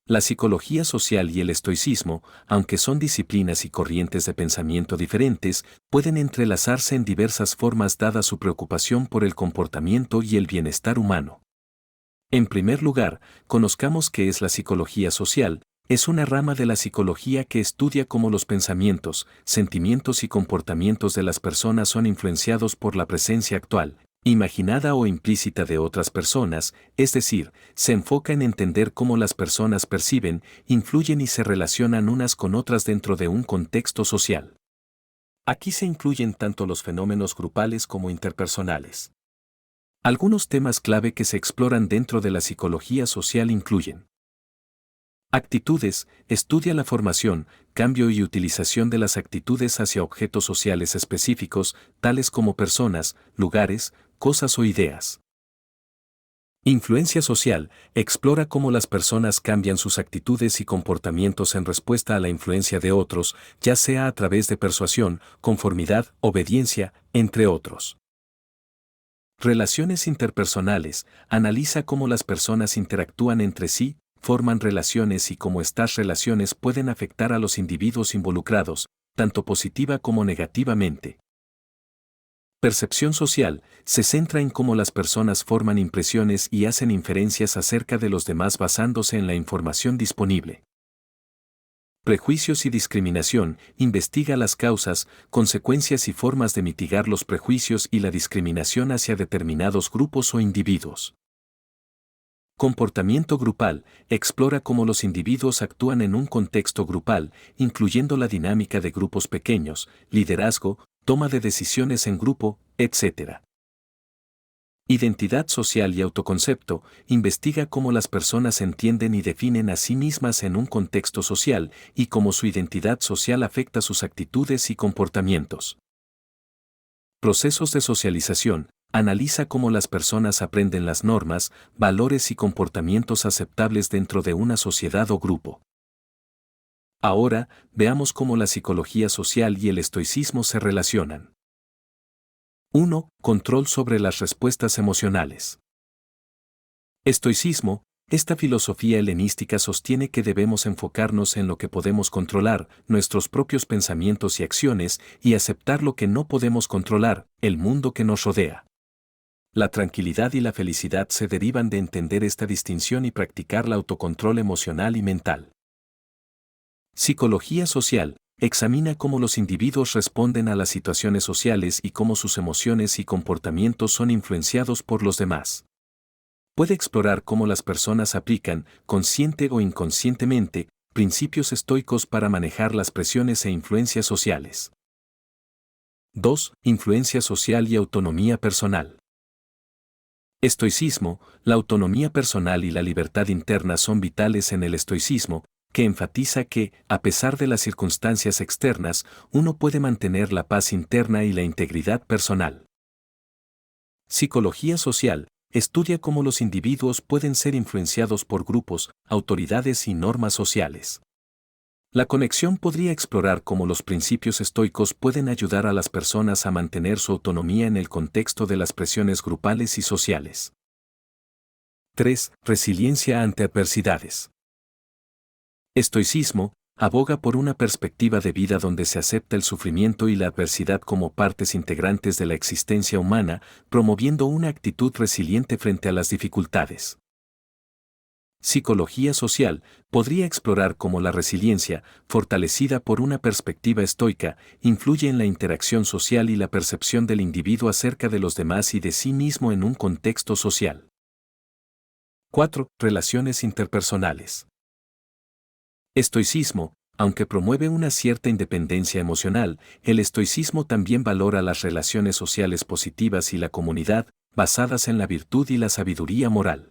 La psicología social y el estoicismo, aunque son disciplinas y corrientes de pensamiento diferentes, pueden entrelazarse en diversas formas dada su preocupación por el comportamiento y el bienestar humano. En primer lugar, conozcamos qué es la psicología social. Es una rama de la psicología que estudia cómo los pensamientos, sentimientos y comportamientos de las personas son influenciados por la presencia actual, imaginada o implícita de otras personas, es decir, se enfoca en entender cómo las personas perciben, influyen y se relacionan unas con otras dentro de un contexto social. Aquí se incluyen tanto los fenómenos grupales como interpersonales. Algunos temas clave que se exploran dentro de la psicología social incluyen: actitudes, estudia la formación, cambio y utilización de las actitudes hacia objetos sociales específicos, tales como personas, lugares, cosas o ideas. Influencia social, explora cómo las personas cambian sus actitudes y comportamientos en respuesta a la influencia de otros, ya sea a través de persuasión, conformidad, obediencia, entre otros. Relaciones interpersonales, analiza cómo las personas interactúan entre sí, forman relaciones y cómo estas relaciones pueden afectar a los individuos involucrados, tanto positiva como negativamente. Percepción social, se centra en cómo las personas forman impresiones y hacen inferencias acerca de los demás basándose en la información disponible. Prejuicios y discriminación, investiga las causas, consecuencias y formas de mitigar los prejuicios y la discriminación hacia determinados grupos o individuos. Comportamiento grupal, explora cómo los individuos actúan en un contexto grupal, incluyendo la dinámica de grupos pequeños, liderazgo, toma de decisiones en grupo, etc. Identidad social y autoconcepto, investiga cómo las personas entienden y definen a sí mismas en un contexto social y cómo su identidad social afecta sus actitudes y comportamientos. Procesos de socialización, analiza cómo las personas aprenden las normas, valores y comportamientos aceptables dentro de una sociedad o grupo. Ahora, veamos cómo la psicología social y el estoicismo se relacionan. 1. Control sobre las respuestas emocionales. Estoicismo, esta filosofía helenística sostiene que debemos enfocarnos en lo que podemos controlar, nuestros propios pensamientos y acciones, y aceptar lo que no podemos controlar, el mundo que nos rodea. La tranquilidad y la felicidad se derivan de entender esta distinción y practicar el autocontrol emocional y mental. Psicología social, examina cómo los individuos responden a las situaciones sociales y cómo sus emociones y comportamientos son influenciados por los demás. Puede explorar cómo las personas aplican, consciente o inconscientemente, principios estoicos para manejar las presiones e influencias sociales. 2. Influencia social y autonomía personal. Estoicismo, la autonomía personal y la libertad interna son vitales en el estoicismo, que enfatiza que, a pesar de las circunstancias externas, uno puede mantener la paz interna y la integridad personal. Psicología social, estudia cómo los individuos pueden ser influenciados por grupos, autoridades y normas sociales. La conexión podría explorar cómo los principios estoicos pueden ayudar a las personas a mantener su autonomía en el contexto de las presiones grupales y sociales. 3. Resiliencia ante adversidades. Estoicismo, aboga por una perspectiva de vida donde se acepta el sufrimiento y la adversidad como partes integrantes de la existencia humana, promoviendo una actitud resiliente frente a las dificultades. Psicología social, podría explorar cómo la resiliencia, fortalecida por una perspectiva estoica, influye en la interacción social y la percepción del individuo acerca de los demás y de sí mismo en un contexto social. 4. Relaciones interpersonales. Estoicismo, aunque promueve una cierta independencia emocional, el estoicismo también valora las relaciones sociales positivas y la comunidad, basadas en la virtud y la sabiduría moral.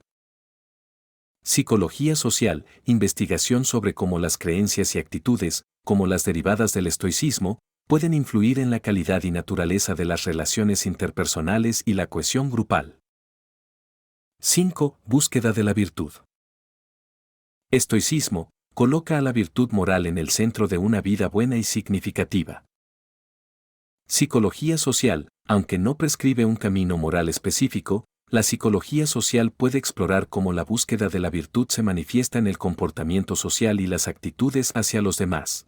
Psicología social, investigación sobre cómo las creencias y actitudes, como las derivadas del estoicismo, pueden influir en la calidad y naturaleza de las relaciones interpersonales y la cohesión grupal. 5. Búsqueda de la virtud. Estoicismo, coloca a la virtud moral en el centro de una vida buena y significativa. Psicología social, aunque no prescribe un camino moral específico, la psicología social puede explorar cómo la búsqueda de la virtud se manifiesta en el comportamiento social y las actitudes hacia los demás.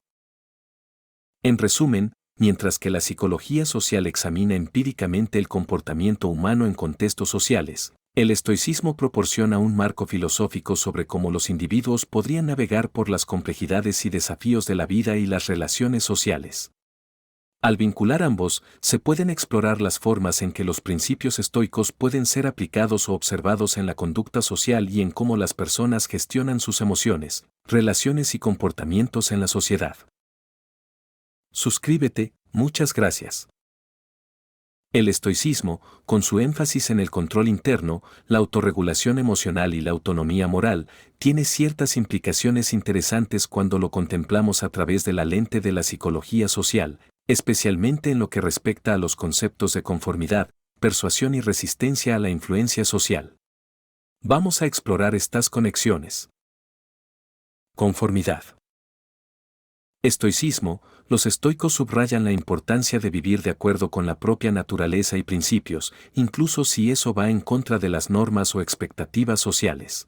En resumen, mientras que la psicología social examina empíricamente el comportamiento humano en contextos sociales, el estoicismo proporciona un marco filosófico sobre cómo los individuos podrían navegar por las complejidades y desafíos de la vida y las relaciones sociales. Al vincular ambos, se pueden explorar las formas en que los principios estoicos pueden ser aplicados o observados en la conducta social y en cómo las personas gestionan sus emociones, relaciones y comportamientos en la sociedad. Suscríbete, muchas gracias. El estoicismo, con su énfasis en el control interno, la autorregulación emocional y la autonomía moral, tiene ciertas implicaciones interesantes cuando lo contemplamos a través de la lente de la psicología social, especialmente en lo que respecta a los conceptos de conformidad, persuasión y resistencia a la influencia social. Vamos a explorar estas conexiones. Conformidad. Estoicismo. Los estoicos subrayan la importancia de vivir de acuerdo con la propia naturaleza y principios, incluso si eso va en contra de las normas o expectativas sociales.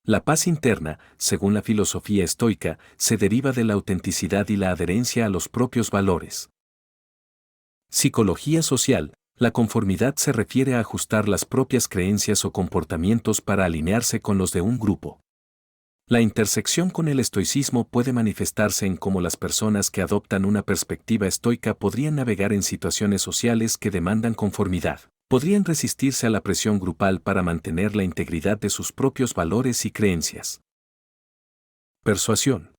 La paz interna, según la filosofía estoica, se deriva de la autenticidad y la adherencia a los propios valores. Psicología social. La conformidad se refiere a ajustar las propias creencias o comportamientos para alinearse con los de un grupo. La intersección con el estoicismo puede manifestarse en cómo las personas que adoptan una perspectiva estoica podrían navegar en situaciones sociales que demandan conformidad. Podrían resistirse a la presión grupal para mantener la integridad de sus propios valores y creencias. Persuasión.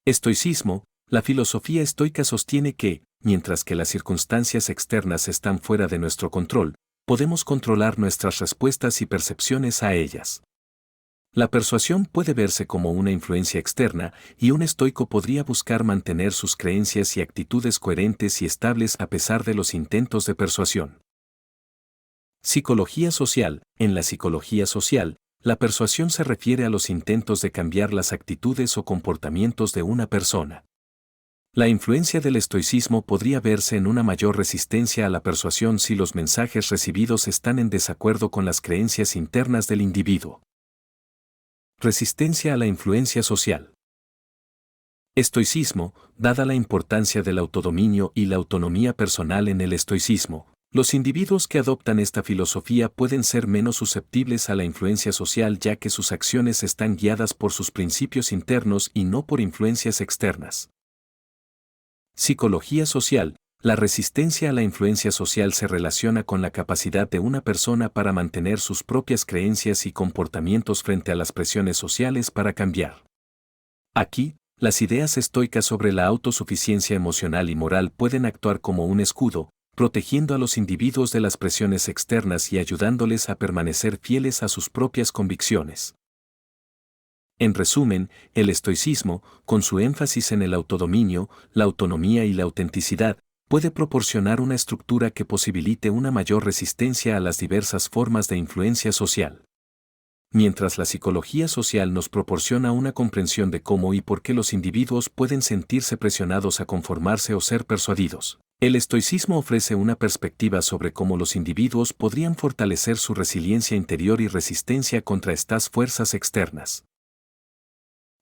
Estoicismo. La filosofía estoica sostiene que, mientras que las circunstancias externas están fuera de nuestro control, podemos controlar nuestras respuestas y percepciones a ellas. La persuasión puede verse como una influencia externa, y un estoico podría buscar mantener sus creencias y actitudes coherentes y estables a pesar de los intentos de persuasión. Psicología social. En la psicología social, la persuasión se refiere a los intentos de cambiar las actitudes o comportamientos de una persona. La influencia del estoicismo podría verse en una mayor resistencia a la persuasión si los mensajes recibidos están en desacuerdo con las creencias internas del individuo. Resistencia a la influencia social. Estoicismo. Dada la importancia del autodominio y la autonomía personal en el estoicismo, los individuos que adoptan esta filosofía pueden ser menos susceptibles a la influencia social ya que sus acciones están guiadas por sus principios internos y no por influencias externas. Psicología social. La resistencia a la influencia social se relaciona con la capacidad de una persona para mantener sus propias creencias y comportamientos frente a las presiones sociales para cambiar. Aquí, las ideas estoicas sobre la autosuficiencia emocional y moral pueden actuar como un escudo, protegiendo a los individuos de las presiones externas y ayudándoles a permanecer fieles a sus propias convicciones. En resumen, el estoicismo, con su énfasis en el autodominio, la autonomía y la autenticidad, puede proporcionar una estructura que posibilite una mayor resistencia a las diversas formas de influencia social. Mientras la psicología social nos proporciona una comprensión de cómo y por qué los individuos pueden sentirse presionados a conformarse o ser persuadidos, el estoicismo ofrece una perspectiva sobre cómo los individuos podrían fortalecer su resiliencia interior y resistencia contra estas fuerzas externas.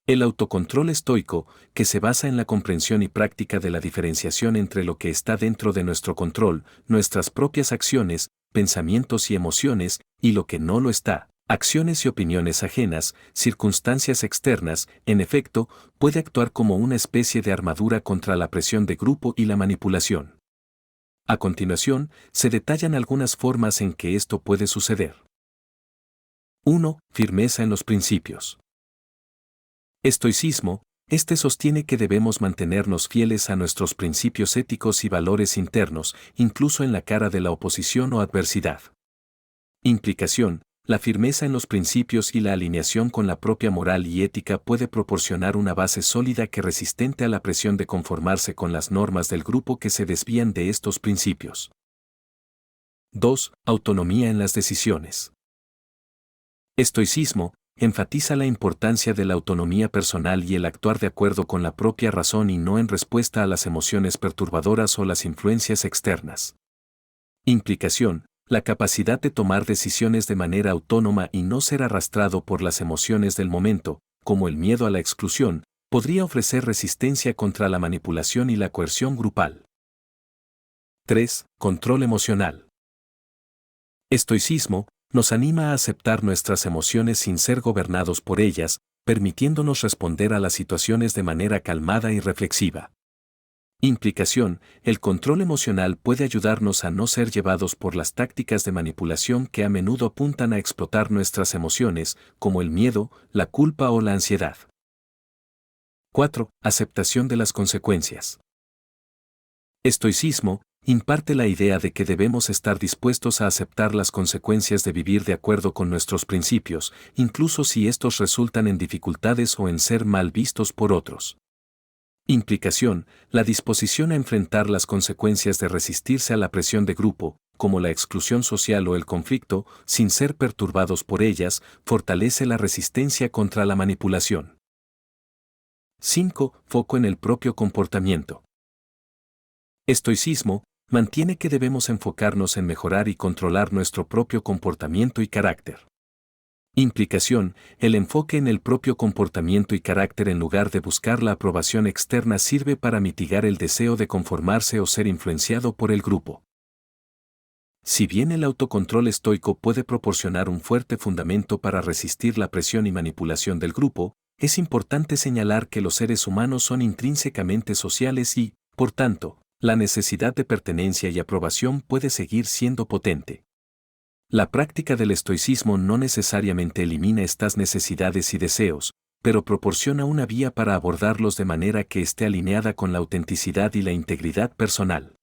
El autocontrol estoico, que se basa en la comprensión y práctica de la diferenciación entre lo que está dentro de nuestro control, nuestras propias acciones, pensamientos y emociones, y lo que no lo está, acciones y opiniones ajenas, circunstancias externas, en efecto, puede actuar como una especie de armadura contra la presión de grupo y la manipulación. A continuación, se detallan algunas formas en que esto puede suceder. 1. Firmeza en los principios. Estoicismo. Este sostiene que debemos mantenernos fieles a nuestros principios éticos y valores internos, incluso en la cara de la oposición o adversidad. Implicación. La firmeza en los principios y la alineación con la propia moral y ética puede proporcionar una base sólida que resistente a la presión de conformarse con las normas del grupo que se desvían de estos principios. 2. Autonomía en las decisiones. Estoicismo enfatiza la importancia de la autonomía personal y el actuar de acuerdo con la propia razón y no en respuesta a las emociones perturbadoras o las influencias externas. Implicación. La capacidad de tomar decisiones de manera autónoma y no ser arrastrado por las emociones del momento, como el miedo a la exclusión, podría ofrecer resistencia contra la manipulación y la coerción grupal. 3. Control emocional. Estoicismo nos anima a aceptar nuestras emociones sin ser gobernados por ellas, permitiéndonos responder a las situaciones de manera calmada y reflexiva. Implicación: el control emocional puede ayudarnos a no ser llevados por las tácticas de manipulación que a menudo apuntan a explotar nuestras emociones, como el miedo, la culpa o la ansiedad. 4. Aceptación de las consecuencias. Estoicismo imparte la idea de que debemos estar dispuestos a aceptar las consecuencias de vivir de acuerdo con nuestros principios, incluso si estos resultan en dificultades o en ser mal vistos por otros. Implicación: la disposición a enfrentar las consecuencias de resistirse a la presión de grupo, como la exclusión social o el conflicto, sin ser perturbados por ellas, fortalece la resistencia contra la manipulación. 5. Foco en el propio comportamiento. Estoicismo mantiene que debemos enfocarnos en mejorar y controlar nuestro propio comportamiento y carácter. Implicación: el enfoque en el propio comportamiento y carácter en lugar de buscar la aprobación externa sirve para mitigar el deseo de conformarse o ser influenciado por el grupo. Si bien el autocontrol estoico puede proporcionar un fuerte fundamento para resistir la presión y manipulación del grupo, es importante señalar que los seres humanos son intrínsecamente sociales y, por tanto, la necesidad de pertenencia y aprobación puede seguir siendo potente. La práctica del estoicismo no necesariamente elimina estas necesidades y deseos, pero proporciona una vía para abordarlos de manera que esté alineada con la autenticidad y la integridad personal.